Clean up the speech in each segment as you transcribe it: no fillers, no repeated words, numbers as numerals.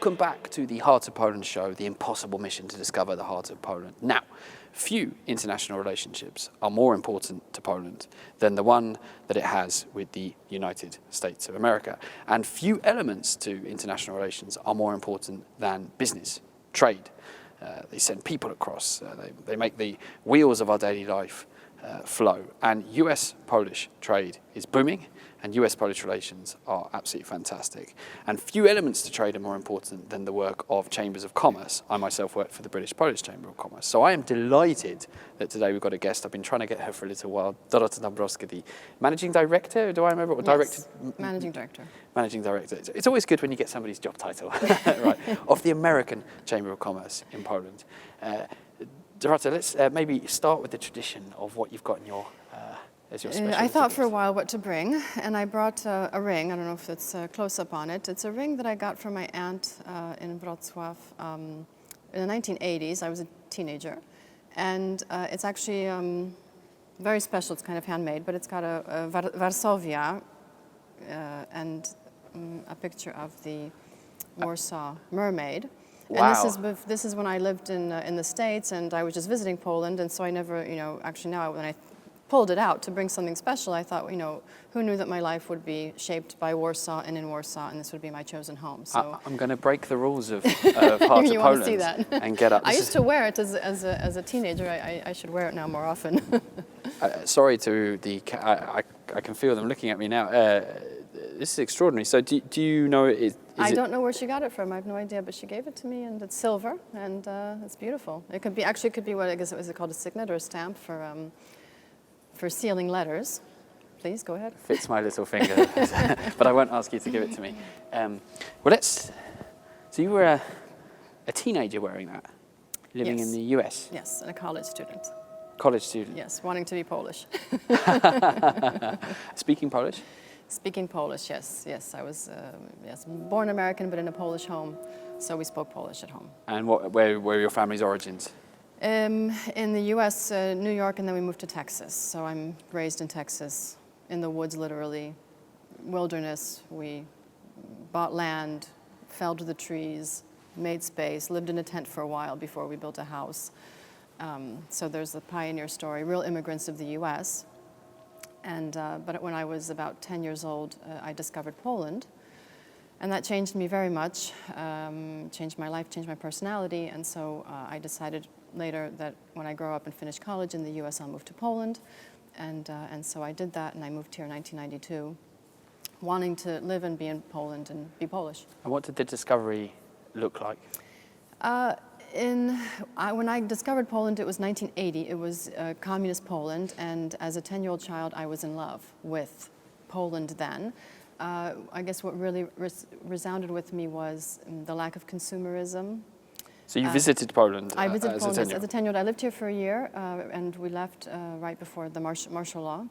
welcome back to the Heart of Poland show, the impossible mission to discover the heart of Poland. Now, few international relationships are more important to Poland than the one that it has with the United States of America. And few elements to international relations are more important than business, trade. They send people across, they make the wheels of our daily life flow. And US-Polish trade is booming, and US-Polish relations are absolutely fantastic. And few elements to trade are more important than the work of chambers of commerce. I myself work for the British-Polish Chamber of Commerce. So I am delighted that today we've got a guest. I've been trying to get her for a little while, Dorota Dąbrowska, the managing director, do I remember? Or yes, managing director. Managing director. It's always good when you get somebody's job title, right, of the American Chamber of Commerce in Poland. Dorota, let's maybe start with the tradition of what you've got in your as your special. I thought for a while what to bring, and I brought a ring. I don't know if it's close up on it. It's a ring that I got from my aunt in Wrocław in the 1980s. I was a teenager, and it's actually very special. It's kind of handmade, but it's got a Varsovia and a picture of the Warsaw Mermaid. Wow. And this is when I lived in the States, and I was just visiting Poland, and so I never, actually now when I pulled it out to bring something special, I thought, who knew that my life would be shaped by Warsaw and in Warsaw, and this would be my chosen home. So I'm going to break the rules of Heart of Poland want to see that? And get up. I used to wear it as a teenager. I should wear it now more often. Sorry to the. I can feel them looking at me now. This is extraordinary. So do you know it? I don't know where she got it from. I have no idea, but she gave it to me, and it's silver, and it's beautiful. It could be what I guess it was called a signet or a stamp for sealing letters. Please go ahead. Fits my little finger, but I won't ask you to give it to me. So you were a teenager wearing that, living Yes. in the US. Yes, and a college student. College student. Yes, wanting to be Polish. Speaking Polish. Speaking Polish, yes. I was born American, but in a Polish home, so we spoke Polish at home. And where were your family's origins? In the U.S., New York, and then we moved to Texas. So I'm raised in Texas, in the woods, literally, wilderness. We bought land, felled the trees, made space, lived in a tent for a while before we built a house. So there's the pioneer story, real immigrants of the U.S. And but when I was about 10 years old, I discovered Poland. And that changed me very much, changed my life, changed my personality. And so I decided later that when I grow up and finish college in the U.S., I'll move to Poland. And so I did that, and I moved here in 1992, wanting to live and be in Poland and be Polish. And what did the discovery look like? When I discovered Poland, it was 1980. It was communist Poland, and as a 10-year-old child, I was in love with Poland then. I guess what really resounded with me was the lack of consumerism. So you visited Poland I visited as Poland a 10-year-old? as a 10-year-old. I lived here for a year, and we left right before the martial law.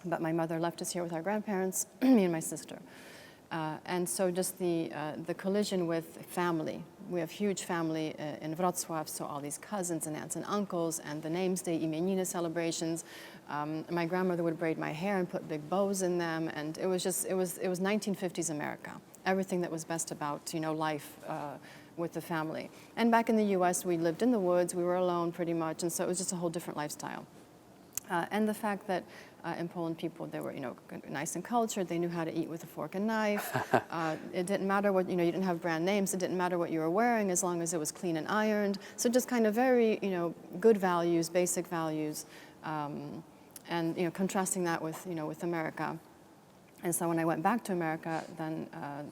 But my mother left us here with our grandparents, me and my sister. And so just the collision with family. We have huge family in Wrocław, so all these cousins and aunts and uncles, and the names day, imieniny celebrations. My grandmother would braid my hair and put big bows in them, and it was 1950s America. Everything that was best about life with the family. And back in the U.S., we lived in the woods. We were alone pretty much, and so it was just a whole different lifestyle. And the fact that in Poland, people, they were, nice and cultured. They knew how to eat with a fork and knife. It didn't matter what, you didn't have brand names. It didn't matter what you were wearing as long as it was clean and ironed. So just kind of very, good values, basic values, and, contrasting that with, with America. And so when I went back to America, then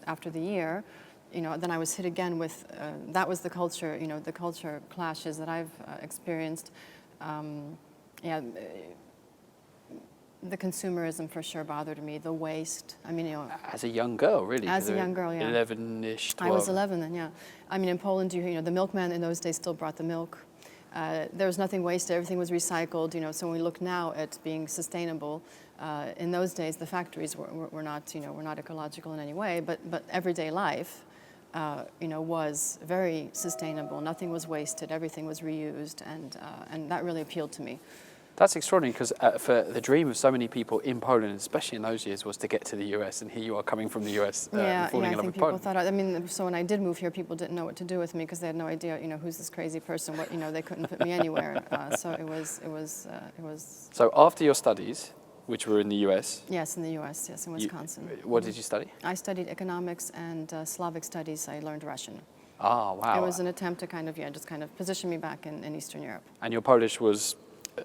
after the year, then I was hit again with, that was the culture, the culture clashes that I've experienced. The consumerism for sure bothered me, the waste. I mean, as a young girl, really? As a young girl, yeah. 11-ish, 12. I was 11 then, yeah. I mean, in Poland, the milkman in those days still brought the milk. There was nothing wasted, everything was recycled, so when we look now at being sustainable, in those days, the factories were not, were not ecological in any way, but everyday life, was very sustainable. Nothing was wasted, everything was reused, and that really appealed to me. That's extraordinary because for the dream of so many people in Poland, especially in those years, was to get to the US, and here you are coming from the US and falling in love with Poland. People thought. I mean, so when I did move here, people didn't know what to do with me because they had no idea, who's this crazy person? What, they couldn't put me anywhere. So it was. So after your studies, which were in the US. Yes, in the US. Yes, in Wisconsin. What did you study? I studied economics and Slavic studies. I learned Russian. Ah, wow. It was an attempt to just position me back in Eastern Europe. And your Polish was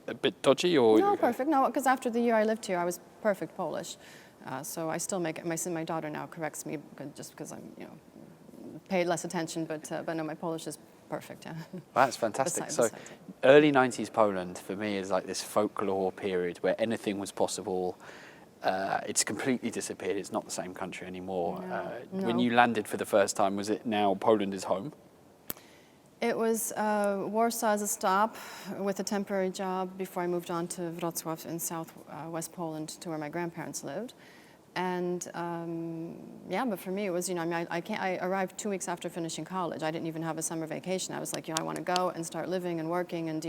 a bit dodgy, or? No, perfect. No, because after the year I lived here, I was perfect Polish. So I still make it. My daughter now corrects me just because I'm, paid less attention. But no, my Polish is perfect. Yeah. That's fantastic. So early 90s Poland for me is like this folklore period where anything was possible. It's completely disappeared. It's not the same country anymore. No. When you landed for the first time, was it now Poland is home? It was Warsaw as a stop with a temporary job before I moved on to Wrocław in southwest Poland to where my grandparents lived. And but for me it was, I arrived 2 weeks after finishing college. I didn't even have a summer vacation. I was like, I want to go and start living and working and,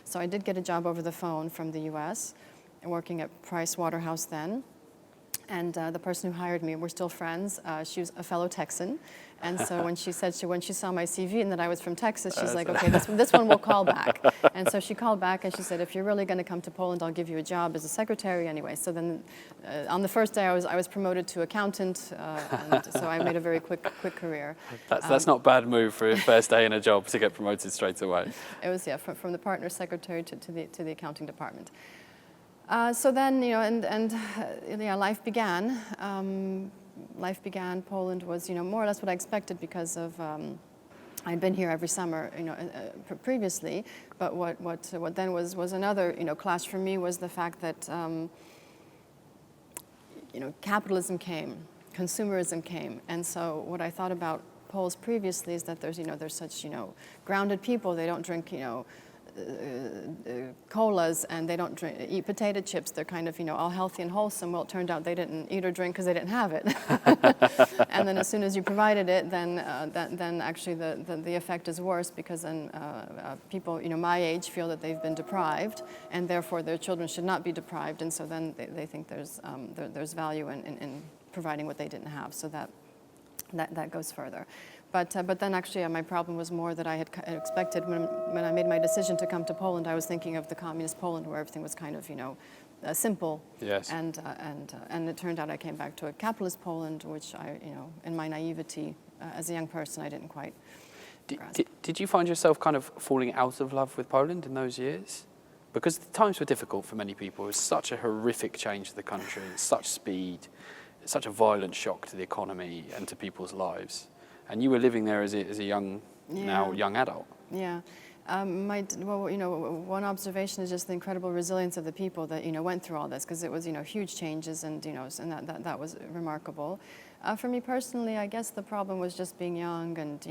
So I did get a job over the phone from the US, working at Price Waterhouse then. And the person who hired me, we're still friends. She was a fellow Texan. And so when she saw my CV and that I was from Texas, she's like, okay, this one we'll call back. And so she called back and she said, if you're really going to come to Poland, I'll give you a job as a secretary anyway. So then on the first day, I was promoted to accountant. And so I made a very quick career. That's not a bad move for your first day in a job to get promoted straight away. It was, from the partner secretary to the accounting department. So then, life began. Poland was, more or less what I expected because of I'd been here every summer, previously. But what then was another, clash for me was the fact that, capitalism came, consumerism came, and so what I thought about Poles previously is that there's such, grounded people. They don't drink, colas, and they don't eat potato chips. They're kind of, all healthy and wholesome. Well, it turned out they didn't eat or drink because they didn't have it. And then as soon as you provided it, then actually the effect is worse because then people, my age feel that they've been deprived, and therefore their children should not be deprived. And so then they think there's value in providing what they didn't have. So that goes further. But then actually my problem was more that I had expected when I made my decision to come to Poland. I was thinking of the communist Poland where everything was kind of simple. Yes. And it turned out I came back to a capitalist Poland, which I in my naivety as a young person I didn't quite grasp. Did you find yourself kind of falling out of love with Poland in those years? Because the times were difficult for many people. It was such a horrific change to the country, such speed, such a violent shock to the economy and to people's lives. And you were living there as a young adult. Yeah. One observation is just the incredible resilience of the people that went through all this, because it was huge changes, and and that was remarkable. For me personally, I guess the problem was just being young and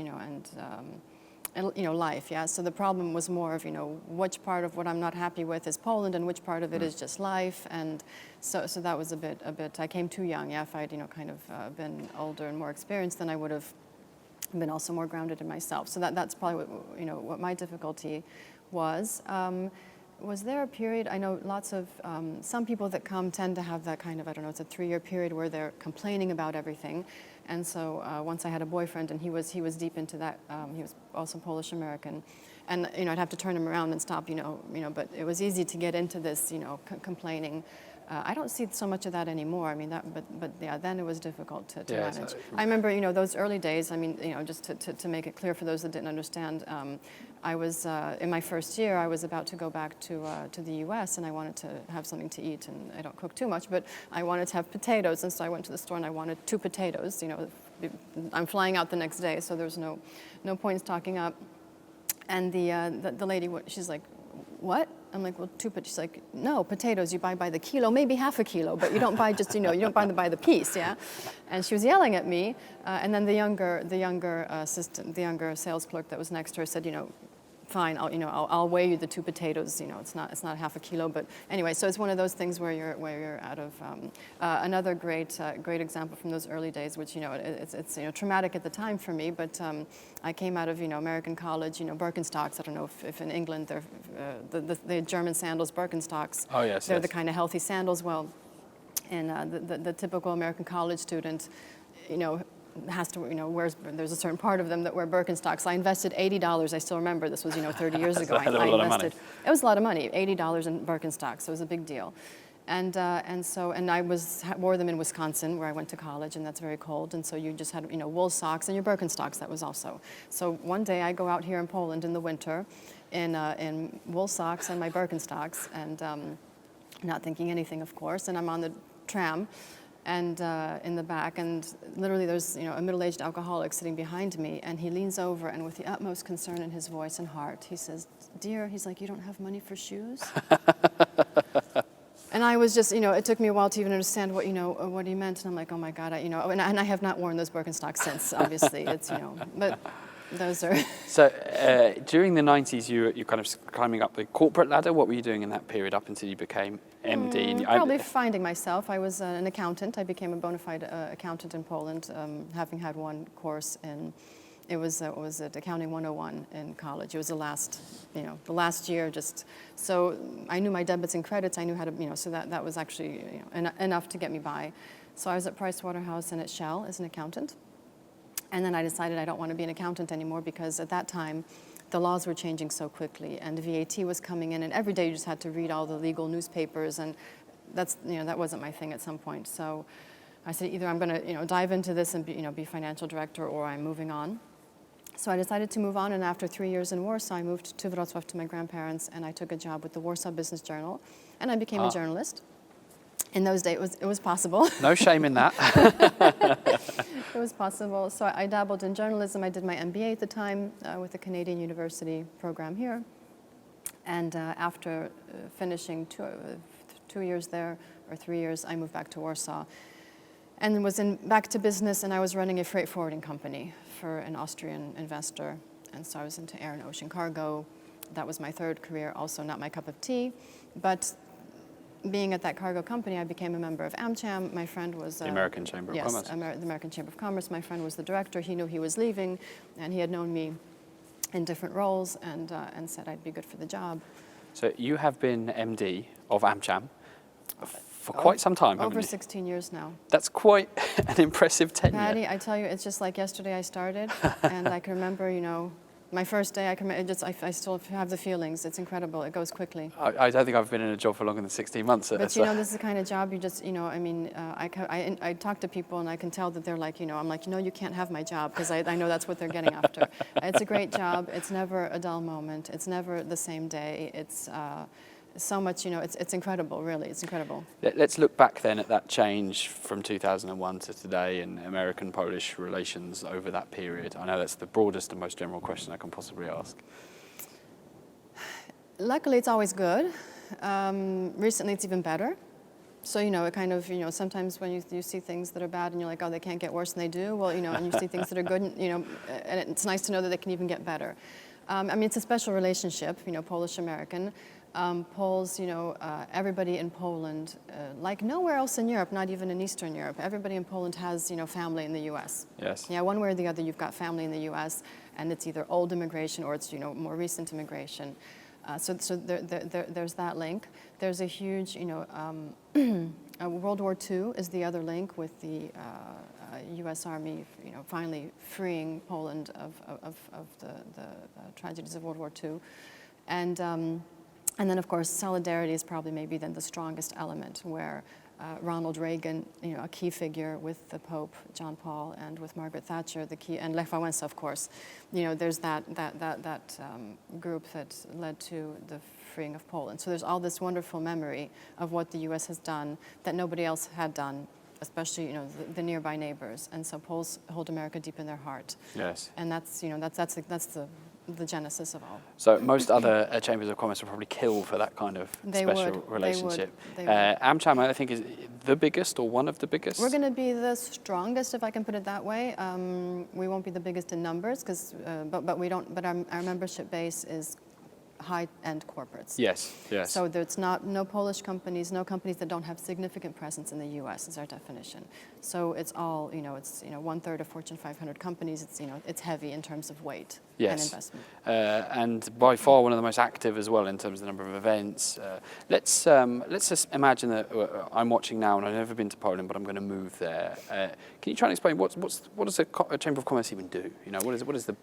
life. Yeah. So the problem was more of which part of what I'm not happy with is Poland, and which part of it is just life, and so that was a bit. I came too young. Yeah. If I'd kind of been older and more experienced, then I would have been also more grounded in myself. So that's probably what my difficulty was. Was there a period, I know lots of, some people that come tend to have that kind of, it's a 3-year period where they're complaining about everything. And so once I had a boyfriend, and he was deep into that. He was also Polish American. And I'd have to turn him around and stop, but it was easy to get into this, complaining. I don't see so much of that anymore. I mean, but then it was difficult to manage. I remember, those early days. I mean, just to make it clear for those that didn't understand, I was in my first year. I was about to go back to the U.S. and I wanted to have something to eat. And I don't cook too much, but I wanted to have potatoes. And so I went to the store and I wanted 2 potatoes. I'm flying out the next day, so there's no point in stocking up. And the lady, she's like, "What?" I'm like, "Well, 2 potatoes." She's like, "No, potatoes you buy by the kilo, maybe half a kilo, but you don't buy just, you don't buy them by the piece, yeah?" And she was yelling at me, and then the younger assistant, the younger sales clerk that was next to her said, fine, I'll weigh you the 2 potatoes. It's not half a kilo, but anyway. So it's one of those things where you're out of. Another great example from those early days, which it's traumatic at the time for me, but I came out of American college, Birkenstocks. I don't know if in England they're the German sandals, Birkenstocks. Oh yes, they're yes. the kind of healthy sandals. Well, and the typical American college student, has to, there's a certain part of them that wear Birkenstocks. I invested $80. I still remember this was, 30 years ago. That's a hell of a lot of money. It was a lot of money, $80 in Birkenstocks. So it was a big deal. And I wore them in Wisconsin, where I went to college, and that's very cold. And so you just had, wool socks and your Birkenstocks. That was also. So one day I go out here in Poland in the winter, in wool socks and my Birkenstocks, and not thinking anything, of course. And I'm on the tram, and in the back, and literally there's a middle-aged alcoholic sitting behind me, and he leans over, and with the utmost concern in his voice and heart, he says, "Dear," he's like, "you don't have money for shoes?" And I was just, it took me a while to even understand what he meant, and I'm like, oh my God, and I have not worn those Birkenstocks since, obviously. It's, but those are. So during the 90s, you're kind of climbing up the corporate ladder. What were you doing in that period up until you became MD? Probably finding myself. I was an accountant. I became a bona fide accountant in Poland, having had one course in. It was at Accounting 101 in college. It was the last year. Just so I knew my debits and credits. I knew how to, so that was actually enough to get me by. So I was at Pricewaterhouse and at Shell as an accountant. And then I decided I don't want to be an accountant anymore, because at that time, the laws were changing so quickly, and VAT was coming in, and every day you just had to read all the legal newspapers, and that wasn't my thing at some point. So I said, either I'm going to dive into this and be financial director, or I'm moving on. So I decided to move on, and after 3 years in Warsaw, I moved to Wrocław to my grandparents, and I took a job with the Warsaw Business Journal, and I became a journalist. In those days, it was possible. No shame in that. It was possible. So I dabbled in journalism. I did my MBA at the time with the Canadian University program here. And after finishing 2 years there, or 3 years, I moved back to Warsaw. And was back to business, and I was running a freight forwarding company for an Austrian investor. And so I was into air and ocean cargo. That was my third career, also not my cup of tea. But being at that cargo company, I became a member of AmCham. My friend was... the American Chamber of Commerce. Yes, the American Chamber of Commerce. My friend was the director. He knew he was leaving, and he had known me in different roles, and said I'd be good for the job. So you have been MD of AmCham for quite some time, haven't you? Over 16 years now. That's quite an impressive tenure. Patty, I tell you, it's just like yesterday I started, and I can remember, my first day, I still have the feelings. It's incredible. It goes quickly. I don't think I've been in a job for longer than 16 months. But this is the kind of job you just, I talk to people and I can tell that they're like, I'm like, you can't have my job, because I know that's what they're getting after. It's a great job. It's never a dull moment. It's never the same day. It's so much, it's incredible, really. It's incredible. Let's look back then at that change from 2001 to today and American-Polish relations over that period. I know that's the broadest and most general question I can possibly ask. Luckily, it's always good. Recently, it's even better. So, it kind of, sometimes when you see things that are bad and you're like, oh, they can't get worse than they do. Well, and you see things that are good, and it's nice to know that they can even get better. It's a special relationship, Polish-American. Poles, everybody in Poland, like nowhere else in Europe, not even in Eastern Europe, everybody in Poland has, family in the U.S. Yes. Yeah, one way or the other, you've got family in the U.S., and it's either old immigration or it's, more recent immigration. So there's that link. There's a huge, World War II is the other link with the U.S. Army, finally freeing Poland of the tragedies of World War II. And then, of course, solidarity is probably maybe then the strongest element, where Ronald Reagan, a key figure with the Pope, John Paul, and with Margaret Thatcher, the key, and Lech Wałęsa, of course. There's that group that led to the freeing of Poland. So there's all this wonderful memory of what the U.S. has done that nobody else had done especially the nearby neighbors. And so Poles hold America deep in their heart. Yes. And that's the genesis of all. So most other chambers of commerce would probably kill for that kind of special relationship. They would. AmCham, I think, is the biggest or one of the biggest. We're going to be the strongest, if I can put it that way. We won't be the biggest in numbers, but we don't. But our membership base is high-end corporates. Yes, yes. So there's no Polish companies, no companies that don't have significant presence in the U.S. is our definition. So it's all, it's 1/3 of Fortune 500 companies. It's heavy in terms of weight and investment. And by far one of the most active as well in terms of the number of events. Let's just imagine that I'm watching now and I've never been to Poland, but I'm going to move there. Can you try and explain what does a Chamber of Commerce even do? What is the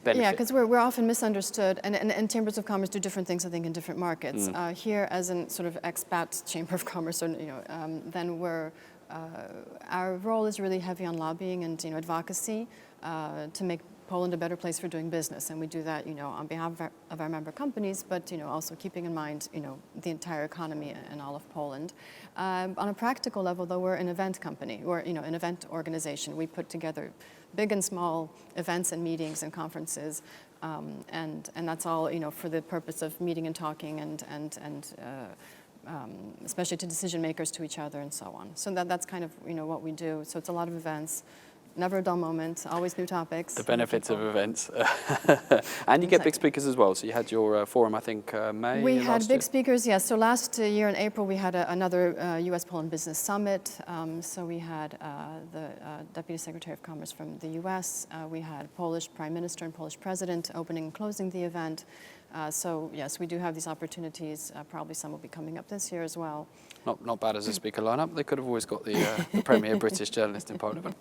benefit? Yeah, because we're often misunderstood, and chambers of commerce do different things, I think, in different markets. Here, as a sort of expat chamber of commerce, or then our role is really heavy on lobbying and advocacy to make Poland a better place for doing business, and we do that on behalf of our member companies, but also keeping in mind the entire economy and all of Poland. On a practical level, though, we're an event company, we're an event organization. We put together big and small events and meetings and conferences, and that's all for the purpose of meeting and talking and especially to decision makers, to each other, and so on. So that's kind of what we do. So it's a lot of events. Never a dull moment, always new topics. The benefits of events. And you get big speakers as well. So you had your forum, I think, May We had big year. speakers, yes. So last year in April, we had another U.S.-Poland Business Summit. So we had the Deputy Secretary of Commerce from the U.S. We had Polish Prime Minister and Polish President opening and closing the event. So yes, we do have these opportunities. Probably some will be coming up this year as well. Not bad as a speaker lineup. They could have always got the premier British journalist in Poland. But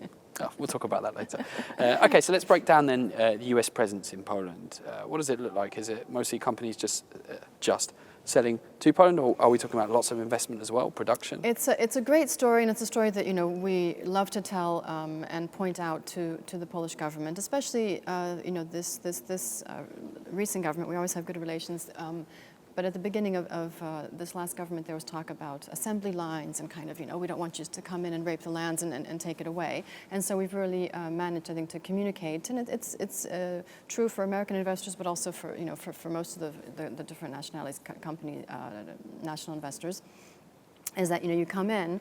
we'll talk about that later. Okay, so let's break down then the US presence in Poland. What does it look like? Is it mostly companies just selling to Poland, or are we talking about lots of investment as well, production? It's a great story, and it's a story that we love to tell and point out to the Polish government, especially this recent government. We always have good relations. But at the beginning of this last government, there was talk about assembly lines and kind of, we don't want you to come in and rape the lands and take it away. And so we've really managed, I think, to communicate. And it's true for American investors, but also for most of the different nationalities, national investors, is that, you come in,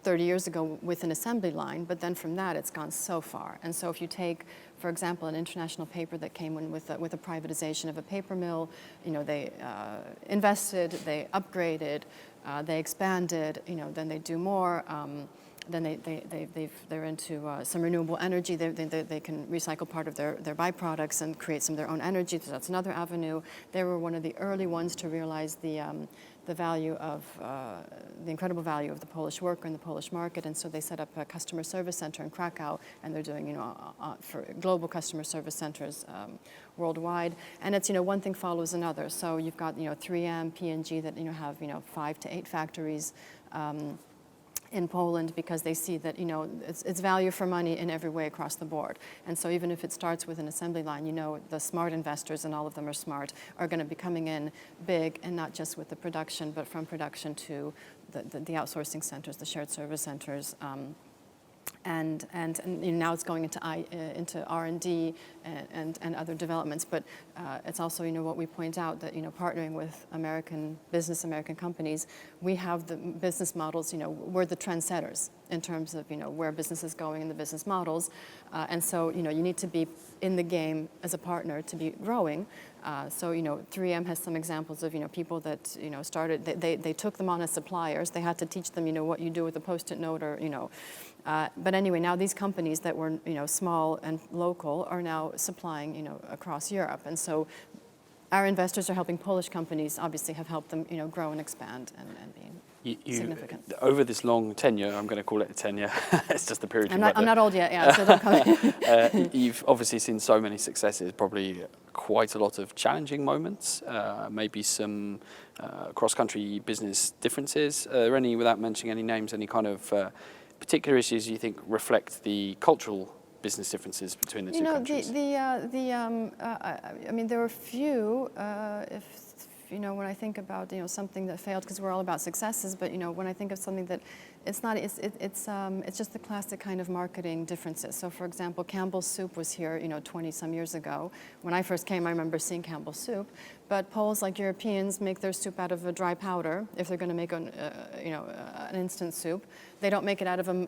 30 years ago with an assembly line, but then from that it's gone so far. And so if you take, for example, an international paper that came in with a privatization of a paper mill, they invested, they upgraded, they expanded, then they do more. Then they're into some renewable energy. They can recycle part of their byproducts and create some of their own energy. So that's another avenue. They were one of the early ones to realize the value of the incredible value of the Polish worker in the Polish market, and so they set up a customer service center in Krakow, and they're doing for global customer service centers worldwide. And it's one thing follows another. So you've got 3M, P&G that have 5 to 8 factories in Poland, because they see that it's value for money in every way across the board. And so even if it starts with an assembly line, the smart investors, and all of them are smart, are going to be coming in big, and not just with the production, but from production to the outsourcing centers, the shared service centers. And now it's going into R&D and other developments. But it's also what we point out, that partnering with American companies, we have the business models. We're the trendsetters in terms of where business is going in the business models, and so you need to be in the game as a partner to be growing. So 3M has some examples of people that started. They took them on as suppliers. They had to teach them what you do with a Post-it note, or But anyway, now these companies that were small and local are now supplying across Europe, and so our investors are helping Polish companies. Obviously, have helped them grow and expand and be significant. Over this long tenure, I'm going to call it a tenure. It's just the period. I'm not old yet. Yeah, so don't call me. You've obviously seen so many successes. Probably quite a lot of challenging moments. Maybe some cross-country business differences. Are there any, without mentioning any names, any kind of particular issues you think reflect the cultural business differences between the two countries? I mean, there were when I think about something that failed, because we're all about successes, but when I think of something that it's not, it's just the classic kind of marketing differences. So for example, Campbell's soup was here 20 some years ago. When I first came, I remember seeing Campbell's soup, but Poles, like Europeans, make their soup out of a dry powder. If they're going to make an instant soup, they don't make it out of a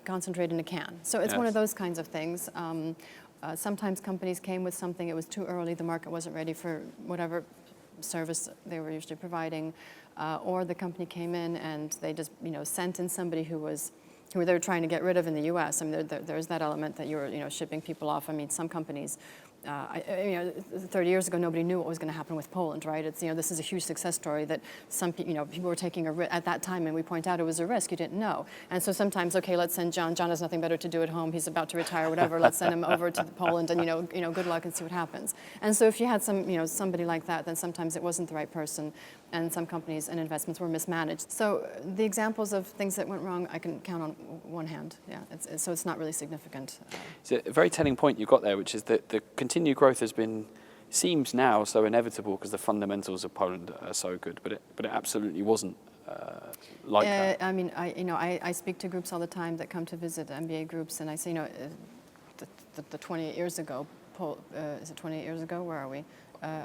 concentrate in a can. So it's one of those kinds of things. Sometimes companies came with something, it was too early, the market wasn't ready for whatever service they were usually providing, or the company came in and they just sent in somebody who they were trying to get rid of in the U.S. I mean, there's that element that you were shipping people off. I mean, some companies, 30 years ago, nobody knew what was going to happen with Poland, right? It's this is a huge success story that some people were taking a risk at that time, and we point out it was a risk you didn't know. And so sometimes, okay, let's send John. John has nothing better to do at home. He's about to retire, whatever. Let's send him over to Poland, and good luck and see what happens. And so if you had somebody like that, then sometimes it wasn't the right person, and some companies and investments were mismanaged. So the examples of things that went wrong, I can count on one hand. Yeah, so it's not really significant. It's a very telling point you got there, which is that the continued growth seems now so inevitable because the fundamentals of Poland are so good, but it absolutely wasn't like that. I mean, I speak to groups all the time that come to visit MBA groups, and I say, the 28 years ago, is it 28 years ago? Where are we?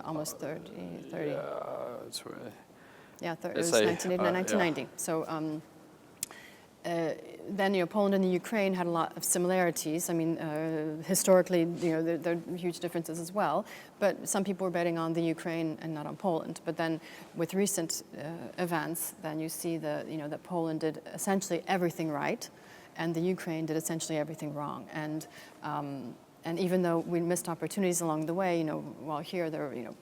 Almost 30. Yeah, it's really, it was 1990. So then, Poland and the Ukraine had a lot of similarities. I mean, historically, there are huge differences as well. But some people were betting on the Ukraine and not on Poland. But then, with recent events, then you see that Poland did essentially everything right, and the Ukraine did essentially everything wrong. And even though we missed opportunities along the way, while here there were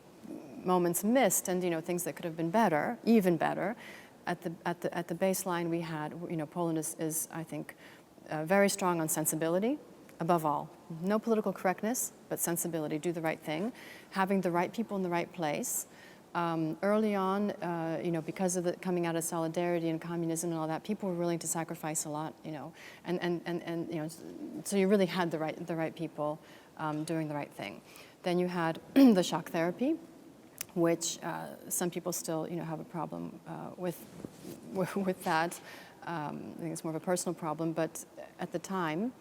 moments missed and things that could have been better, even better. At the baseline we had, Poland is I think very strong on sensibility, above all. No political correctness, but sensibility, do the right thing, having the right people in the right place. Early on, because of the coming out of solidarity and communism and all that, people were willing to sacrifice a lot, and so you really had the right people doing the right thing. Then you had the shock therapy, which some people still, have a problem with that. I think it's more of a personal problem, but at the time,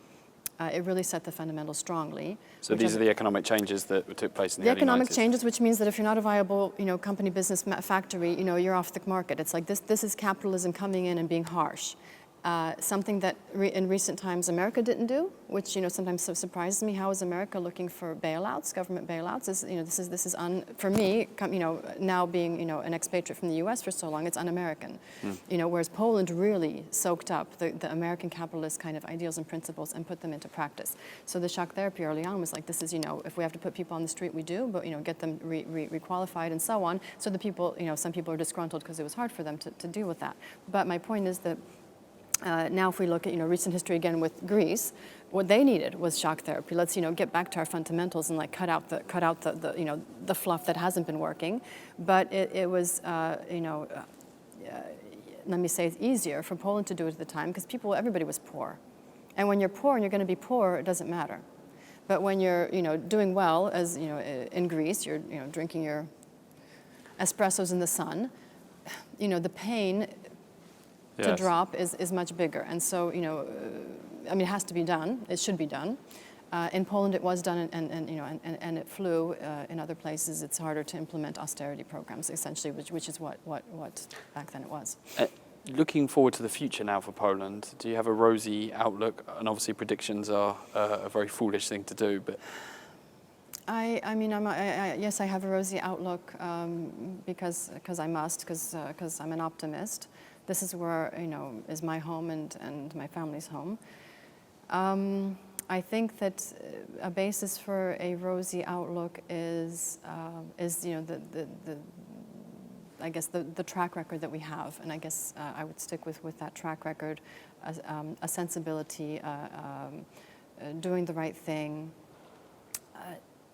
it really set the fundamentals strongly. So these are the economic changes that took place in the early 90s? The economic changes, which means that if you're not a viable, company, business, factory, you're off the market. It's like this is capitalism coming in and being harsh. Something that in recent times America didn't do, which sometimes surprises me. How is America looking for bailouts, government bailouts? This is for me, now being an expatriate from the U.S. for so long, it's un-American. Whereas Poland really soaked up the American capitalist kind of ideals and principles and put them into practice. So the shock therapy early on was like, this is if we have to put people on the street, we do, but get them requalified and so on. So the people, some people are disgruntled because it was hard for them to deal with that. But my point is that. Now, if we look at recent history again with Greece, what they needed was shock therapy. Let's get back to our fundamentals and cut out the fluff that hasn't been working. But it was let me say it's easier for Poland to do it at the time because everybody was poor, and when you're poor and you're going to be poor, it doesn't matter. But when you're doing well, as in Greece, you're drinking your espressos in the sun, the pain. To drop is much bigger, and so it has to be done. It should be done. In Poland, it was done, and it flew. In other places, it's harder to implement austerity programs, essentially, which is what back then it was. Looking forward to the future now for Poland, do you have a rosy outlook? And obviously, predictions are a very foolish thing to do, but. Yes, I have a rosy outlook because I must, because I'm an optimist. This is where, is my home and my family's home. I think that a basis for a rosy outlook is I guess the track record that we have, and I guess I would stick with that track record, a sensibility, doing the right thing.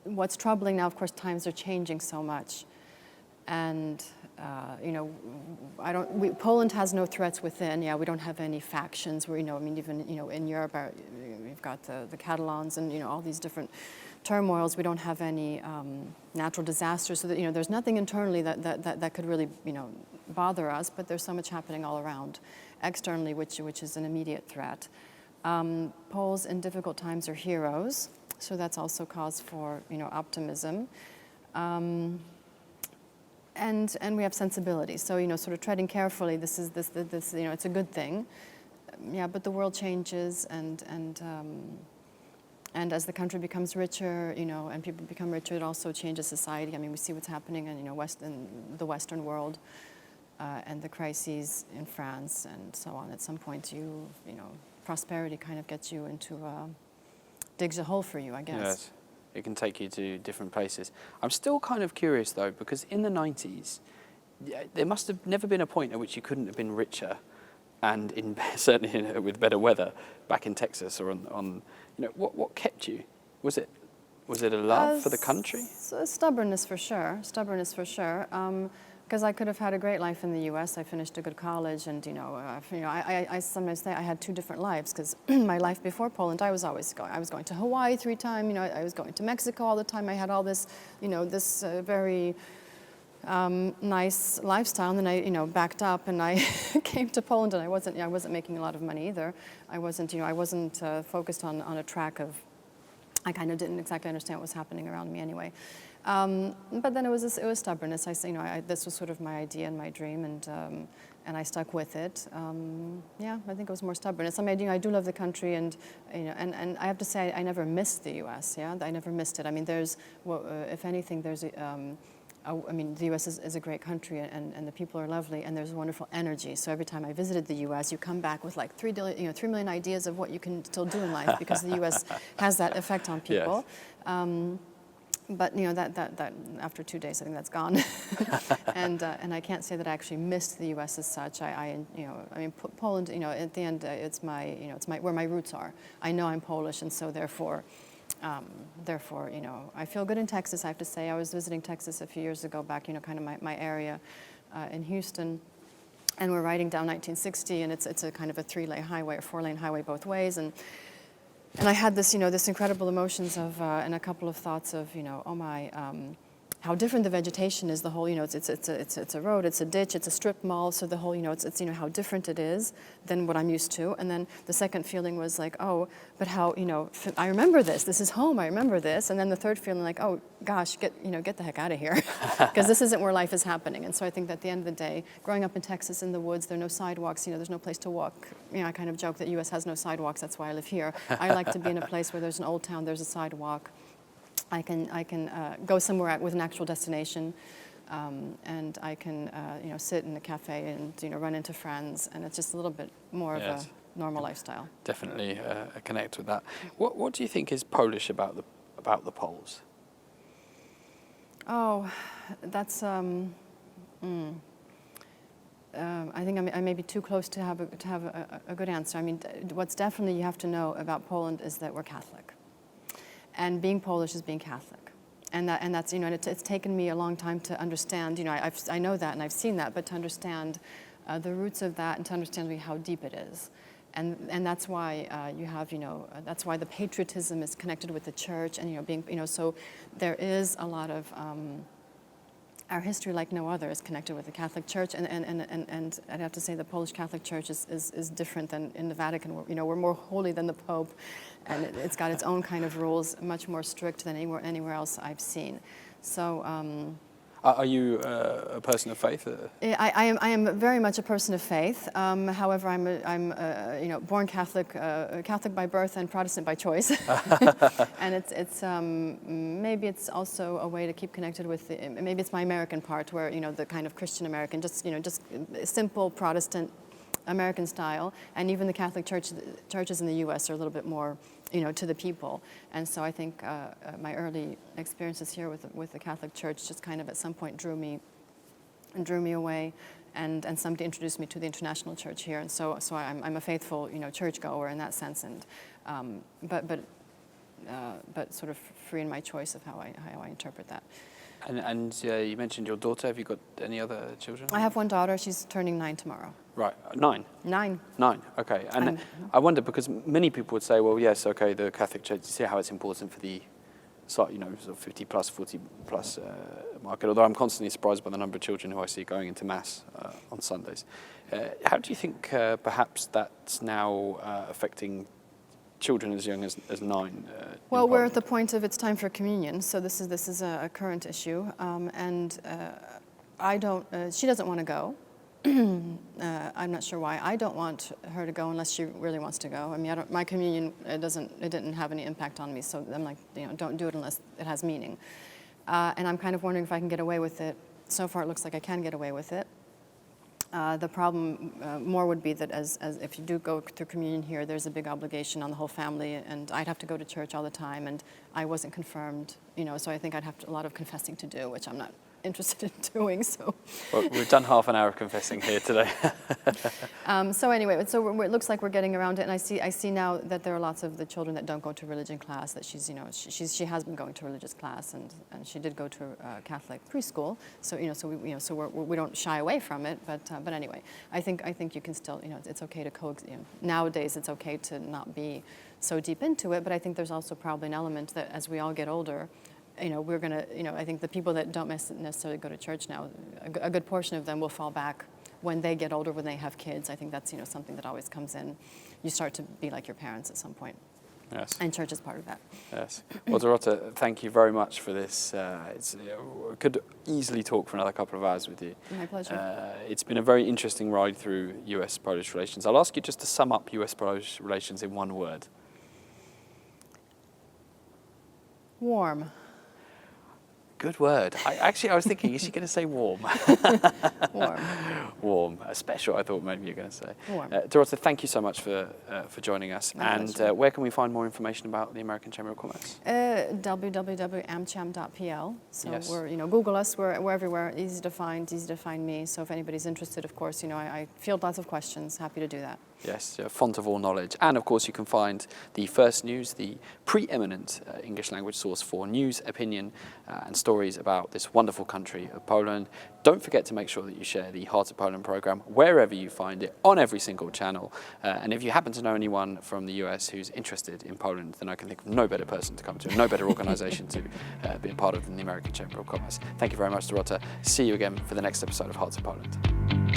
What's troubling now, of course, times are changing so much. And Poland has no threats within. Yeah, we don't have any factions. Where even in Europe, we've got the Catalans and all these different turmoils. We don't have any natural disasters, so that there's nothing internally that could really bother us. But there's so much happening all around, externally, which is an immediate threat. Poles in difficult times are heroes, so that's also cause for optimism. And we have sensibility. So sort of treading carefully. This it's a good thing. Yeah, but the world changes, and as the country becomes richer, and people become richer, it also changes society. I mean, we see what's happening in in the Western world, and the crises in France and so on. At some point, prosperity kind of gets you into digs a hole for you, I guess. Yes. It can take you to different places. I'm still kind of curious, though, because in the 90s, there must have never been a point at which you couldn't have been richer, and certainly with better weather, back in Texas or on what kept you? Was it a love for the country? Stubbornness for sure. Because I could have had a great life in the U.S. I finished a good college, and I sometimes say I had two different lives. Because my life before Poland, I was going to Hawaii 3 times. I was going to Mexico all the time. I had all this, this very nice lifestyle. And then I, backed up, and I came to Poland, and I wasn't making a lot of money either. I wasn't focused on a track of. I kind of didn't exactly understand what was happening around me anyway. But then it was stubbornness. This was sort of my idea and my dream, and I stuck with it. Yeah, I think it was more stubbornness. I mean, I do love the country, and and I have to say I never missed the U.S. Yeah, I never missed it. I mean, if anything, the U.S. is a great country, and the people are lovely, and there's wonderful energy. So every time I visited the U.S., you come back with like 3 million ideas of what you can still do in life, because the U.S. has that effect on people. Yes. But that after 2 days, I think that's gone, and I can't say that I actually missed the U.S. as such. Poland. At the end, it's where my roots are. I know I'm Polish, and so therefore, I feel good in Texas. I have to say, I was visiting Texas a few years ago, back kind of my area in Houston, and we're riding down 1960, and it's a kind of a 3-lane highway or 4-lane highway both ways, and I had this this incredible emotions of and a couple of thoughts of oh my. How different the vegetation is. The whole, it's a road, it's a ditch, it's a strip mall. So the whole, it's how different it is than what I'm used to. And then the second feeling was like, oh, but how, I remember this. This is home. I remember this. And then the third feeling like, oh gosh, get the heck out of here, because this isn't where life is happening. And so I think that at the end of the day, growing up in Texas in the woods, there are no sidewalks. There's no place to walk. I kind of joke that U.S. has no sidewalks. That's why I live here. I like to be in a place where there's an old town, there's a sidewalk. I can go somewhere with an actual destination, and I can sit in a cafe and run into friends, and it's just a little bit more of a normal lifestyle. Definitely connect with that. What do you think is Polish about the Poles? Oh, that's. I think I may be too close to have a good answer. I mean, what's definitely you have to know about Poland is that we're Catholic. And being Polish is being Catholic, and that's it's taken me a long time to understand. I know that and I've seen that, but to understand the roots of that and to understand how deep it is, and that's why you have that's why the patriotism is connected with the church, and being so there is a lot of our history like no other is connected with the Catholic Church, and I'd have to say the Polish Catholic Church is different than in the Vatican. We're more holy than the Pope, and it's got its own kind of rules, much more strict than anywhere else I've seen. So. Are you a person of faith? I am very much a person of faith. However, I'm born Catholic, Catholic by birth and Protestant by choice. And it's maybe it's also a way to keep connected with maybe it's my American part, where the kind of Christian American, just simple Protestant American style, and even the Catholic churches in the U.S. are a little bit more to the people. And so I think my early experiences here with the Catholic Church just kind of at some point drew me away, and somebody introduced me to the International Church here, and so I'm a faithful churchgoer in that sense, and but sort of free in my choice of how I interpret that. And you mentioned your daughter. Have you got any other children? I have one daughter. She's turning 9 tomorrow. Right, 9? 9. 9, okay. And I wonder, because many people would say, well, yes, okay, the Catholic Church, you see how it's important for the sort of 50 plus, 40 plus market, although I'm constantly surprised by the number of children who I see going into mass on Sundays. How do you think perhaps that's now affecting children as young as 9? Well, we're at the point of it's time for communion, so this is a current issue, and she doesn't want to go. I'm not sure why. I don't want her to go unless she really wants to go. I mean, my communion, it didn't have any impact on me, so I'm like, don't do it unless it has meaning. And I'm kind of wondering if I can get away with it. So far, it looks like I can get away with it. The problem more would be that as if you do go through communion here, there's a big obligation on the whole family, and I'd have to go to church all the time, and I wasn't confirmed, so I think I'd have a lot of confessing to do, which I'm not interested in doing. So, well, we've done half an hour of confessing here today. So anyway, it looks like we're getting around it, and I see now that there are lots of the children that don't go to religion class. That she has been going to religious class, and she did go to a Catholic preschool. So we don't shy away from it. But anyway, I think you can still it's okay to nowadays it's okay to not be so deep into it. But I think there's also probably an element that as we all get older, we're going to, I think the people that don't necessarily go to church now, a good portion of them will fall back when they get older, when they have kids. I think that's, something that always comes in. You start to be like your parents at some point. Yes. And church is part of that. Yes. Well, Dorota, thank you very much for this. I could easily talk for another couple of hours with you. My pleasure. It's been a very interesting ride through US-Polish relations. I'll ask you just to sum up US-Polish relations in one word. Warm. Good word. I was thinking, is she going to say warm? Warm. Warm. Special, I thought maybe you were going to say. Warm. Dorota, thank you so much for joining us. My and pleasure. Where can we find more information about the American Chamber of Commerce? www.amcham.pl. So yes. we're, Google us. We're everywhere. Easy to find me. So if anybody's interested, of course, I field lots of questions. Happy to do that. Yes, font of all knowledge. And of course, you can find the First News, the preeminent English language source for news, opinion, and stories about this wonderful country of Poland. Don't forget to make sure that you share the Heart of Poland program wherever you find it, on every single channel. And if you happen to know anyone from the US who's interested in Poland, then I can think of no better person to come to, no better organisation to be a part of than the American Chamber of Commerce. Thank you very much, Dorota. See you again for the next episode of Heart of Poland.